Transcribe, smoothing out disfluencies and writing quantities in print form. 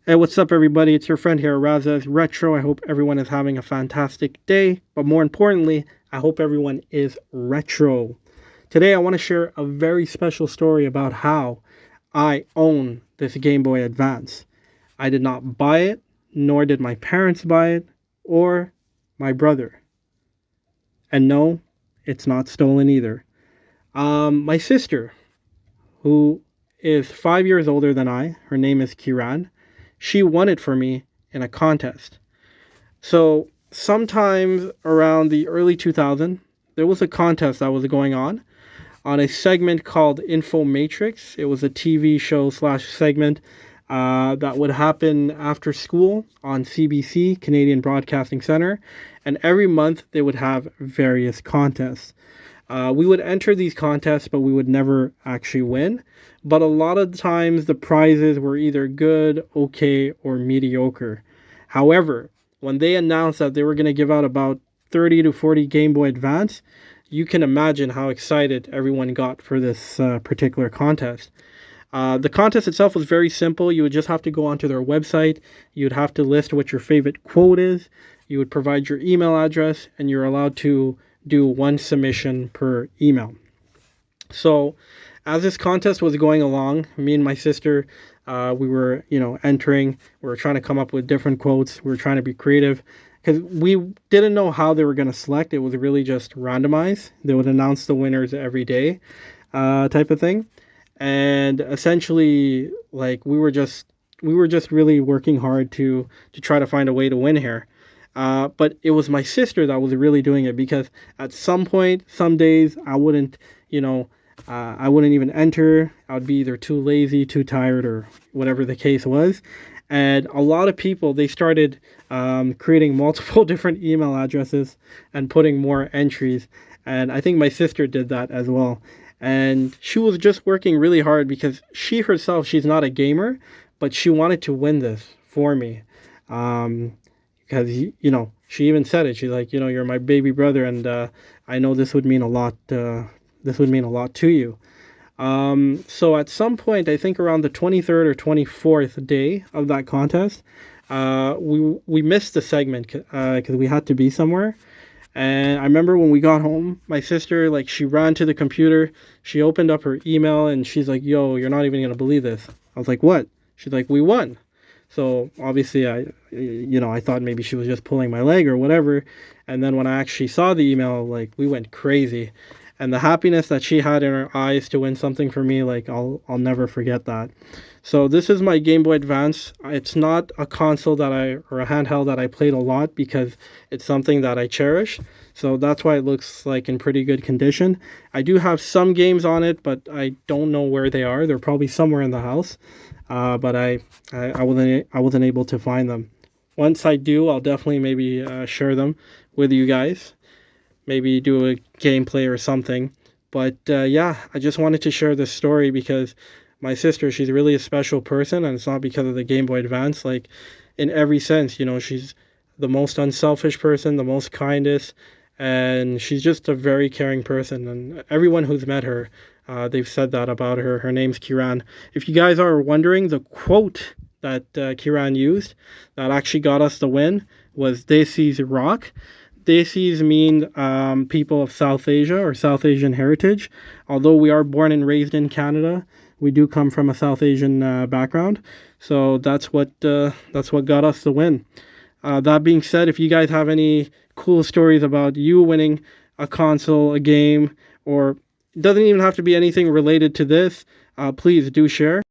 Hey, what's up, everybody? It's your friend here, Razez Retro. I hope everyone is having a fantastic day, but more importantly, I hope everyone is retro. Today, I want to share a very special story about how I own this Game Boy Advance. I did not buy it, nor did my parents buy it, or my brother. And no, it's not stolen either. My sister, who is 5 years older than I, her name is Kirran. She won it for me in a contest. So sometimes around the early 2000s, there was a contest that was going on a segment called Informatrix. It was a TV show slash segment that would happen after school on CBC, Canadian Broadcasting Center. And every month they would have various contests. We would enter these contests, but we would never actually win. But a lot of times the prizes were either good, okay, or mediocre. However, when they announced that they were going to give out about 30 to 40 Game Boy Advance, you can imagine how excited everyone got for this particular contest. The contest itself was very simple. You would just have to go onto their website. You would have to list what your favorite quote is. You would provide your email address, and you're allowed to do one submission per email. So as this contest was going along, me and my sister, we were, entering. We were trying to come up with different quotes. We were trying to be creative because we didn't know how they were going to select. It was really just randomized. They would announce the winners every day, type of thing. And essentially, like, we were just really working hard to try to find a way to win here. But it was my sister that was really doing it, because at some point, some days, I wouldn't even enter. I would be either too lazy, too tired, or whatever the case was. And a lot of people, they started creating multiple different email addresses and putting more entries. And I think my sister did that as well. And she was just working really hard because she herself, she's not a gamer, but she wanted to win this for me. Because, she even said it. She's like, you're my baby brother, and I know this would mean a lot. This would mean a lot to you. So at some point, I think around the 23rd or 24th day of that contest, we missed the segment because we had to be somewhere. And I remember when we got home, my sister, she ran to the computer. She opened up her email, and she's like, "Yo, you're not even gonna believe this." I was like, "What?" She's like, "We won." So obviously I thought maybe she was just pulling my leg or whatever. And then when I actually saw the email, we went crazy. And the happiness that she had in her eyes to win something for me, I'll never forget that. So this is my Game Boy Advance. It's not a console or a handheld that I played a lot, because it's something that I cherish. So that's why it looks like in pretty good condition. I do have some games on it, but I don't know where they are. They're probably somewhere in the house. But I wasn't able to find them. Once I do, I'll definitely maybe share them with you guys. Maybe do a gameplay or something. But yeah, I just wanted to share this story because my sister, she's really a special person, and it's not because of the Game Boy Advance. In every sense, she's the most unselfish person, the most kindest, and she's just a very caring person. And everyone who's met her, they've said that about her. Her name's Kirran. If you guys are wondering, the quote that Kirran used that actually got us the win was "Desis rock." Desis mean people of South Asia or South Asian heritage. Although we are born and raised in Canada, we do come from a South Asian background. So that's what got us the win. That being said, if you guys have any cool stories about you winning a console, a game, or it doesn't even have to be anything related to this, please do share.